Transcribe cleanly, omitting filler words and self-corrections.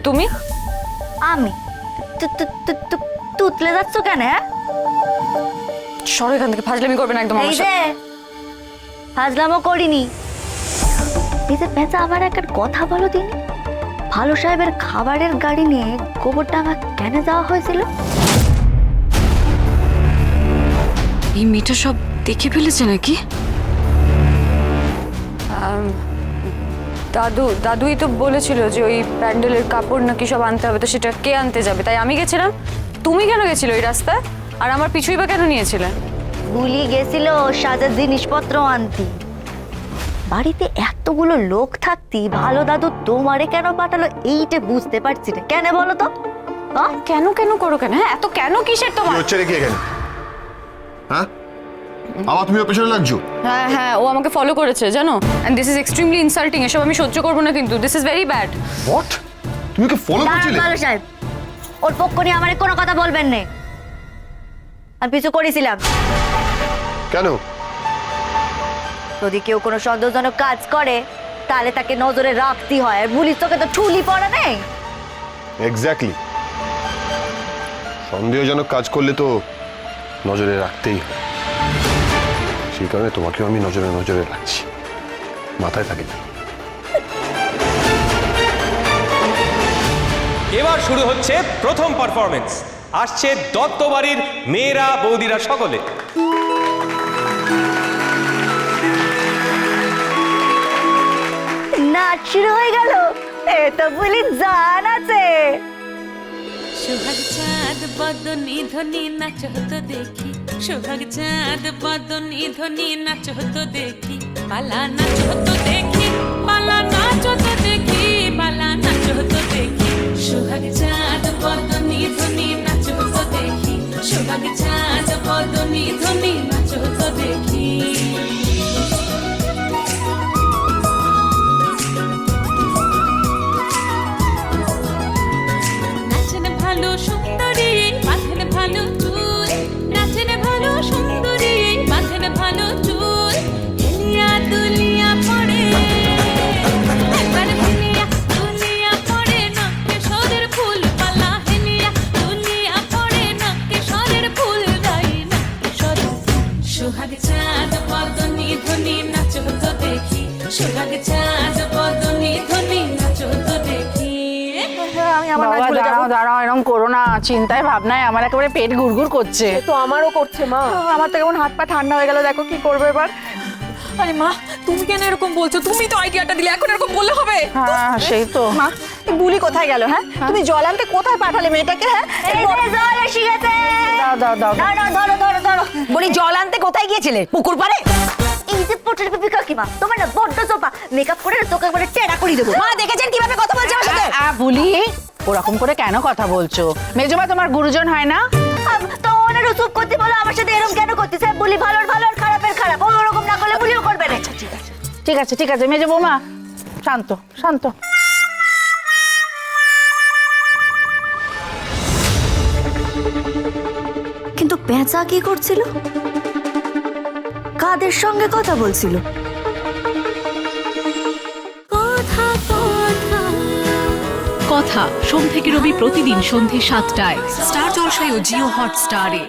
তুমি? আমি তুতলে যাচ্ছ কেন? হ্যাঁ, সরো এখান থেকে, ফাজলামি করবে না একদম আমার সাথে। ফাজলামও করিনি। এই যে পেঁচা, আমার একটা কথা বলো দিন, ভালো সাহেবের খাবারের গাড়ি নিয়ে গোবরডাঙ্গা কেন যাওয়া হয়েছিল? এই মেয়েটা সব দেখে ফেলেছে নাকি? দাদুই তো বলেছিল যে ওই প্যান্ডেলের কাপড় নাকি সব আনতে হবে, তো সেটা কে আনতে যাবে, তাই আমি গেছিলাম। তুমি কেন গেছিলে ওই রাস্তায়, আর আমার পিছুই বা কেন নিয়েছিলে? বুলি গেছিল সাজার জিনিসপত্র আনতি। বাড়িতে এতগুলো লোক থাকতি ভালো দাদু তোমারে কেন পাঠালো এইটা বুঝতে পারছি না। কেন বলো তো? কেন কেন করো কেন? হ্যাঁ, এত কেন কিসের তোমার? হচ্ছে রে কি এখানে? হ্যাঁ, আবার তুমি ওর পেছনে লাগছো? হ্যাঁ হ্যাঁ, ও আমাকে ফলো করেছে জানো, and this is extremely insulting. এসব আমি সহ্য করবো না, কিন্তু this is very bad. What? তুমি কি ফলো করছিলে? ভালো সাহেব, ওর পক্ষ নিয়ে আমারে কোনো কথা বলবেন না। আমি পিছু করেছিলাম। কেন? যদি কেউ কোনো সন্দেহজনক কাজ করে তাহলে তাকে নজরে রাখতে হয়, আর পুলিশ তোকে তো ঠুলি পড়ে নেই। এক্স্যাক্টলি, সন্দেহজনক কাজ করলে তো নজরে রাখতেই হয়। সেই কারণে তোমাকেও আমি নজরে রাখছি, মাথায় থাকে। এবার শুরু হচ্ছে প্রথম পারফরমেন্স। আসছে দত্ত বাড়ির মেয়েরা বৌদিরা সকলে। নাচ শুরু হয়ে গেল, এ তো পুলিশ জান আছে। সোহাগ চাঁদ বদনি ধ্বনি নাচ হতো দেখি, সোহাগ চাঁদ বদনি ধ্বনি নাচ হতো দেখি, পালা নাচ হতো দেখি, পালা নাচ হতো দেখি, পালা নাচ হতো দেখি, সোহাগ চাঁদ বদনি ধ্বনি নাচ হতো দেখি, সোহাগ চাঁদ বদনি ধ্বনি নাচ হতো দেখি। নাচেন ভালো সুন্দরী বাঁধেন ভালো চুল, নাচেন ভালো সুন্দরী বাঁধেন ভালো চুল, হেলিয়া দুলিয়া পড়ে একবার হেলিয়া দুলিয়া পড়ে নকে সরের ফুল পালা, হেলিয়া দুলিয়া পড়ে নকে সরের ফুল গাই নকে সরের। সোহাগ চাঁদ বদনি ধ্বনি নাচ হতো দেখি, সোহাগ চাঁদ বদনি ধ্বনি নাচ হতো দেখি। বাবা দাঁড়াও দাঁড়াও, এরকম করো না, চিন্তায় ভাবনায় আমার একেবারে পেট গুড়গুড় করছে। তো আমারও করছে মা। আমার তো কেমন হাত পা ঠান্ডা হয়ে গেল, দেখো কি করবো এবার। আরে মা, তুমি কেন এরকম বলছো? তুমি তো আইডিয়াটা দিলে, এখন এরকম বললে হবে? হ্যাঁ সেই তো। মা, এই বুলি কোথায় গেল? হ্যাঁ, তুমি জল আনতে কোথায় পাঠালে মেয়েটাকে? হ্যাঁ, এই যে জল এসে গেছে। দাও দাও দাও। না না, ধরো ধরো ধরো। বলি জল আনতে কোথায় গিয়েছিলে? পুকুর পাড়ে? এই যে পটের পিপি কাকিমা, তোমার না বড্ড সোপা, মেকআপ করে তোকে একবারে টেড়া করে দেবো। মা দেখেছেন কিভাবে কথা বলছে আমার সাথে? বুলি ওরকম করে কেন কথা বলছো? মেজমা তোমার গুরুজন হয় না? তো ওনারও চুপ করতে বলো, আমার সাথে এরকম কেন করতেছে? বলি ভালোর ভালো আর খারাপের খারাপ, ও ওরকম না করলে বলিও করবে না। ঠিক আছে ঠিক আছে মেজো বৌমা, শান্ত শান্ত। কিন্তু পেঁচা কি করছিল? কাদের সঙ্গে কথা বলছিল? কথা সোম থেকে রবি প্রতিদিন সন্ধে ৭টায় স্টার জলসায় ও জিও হটস্টারে।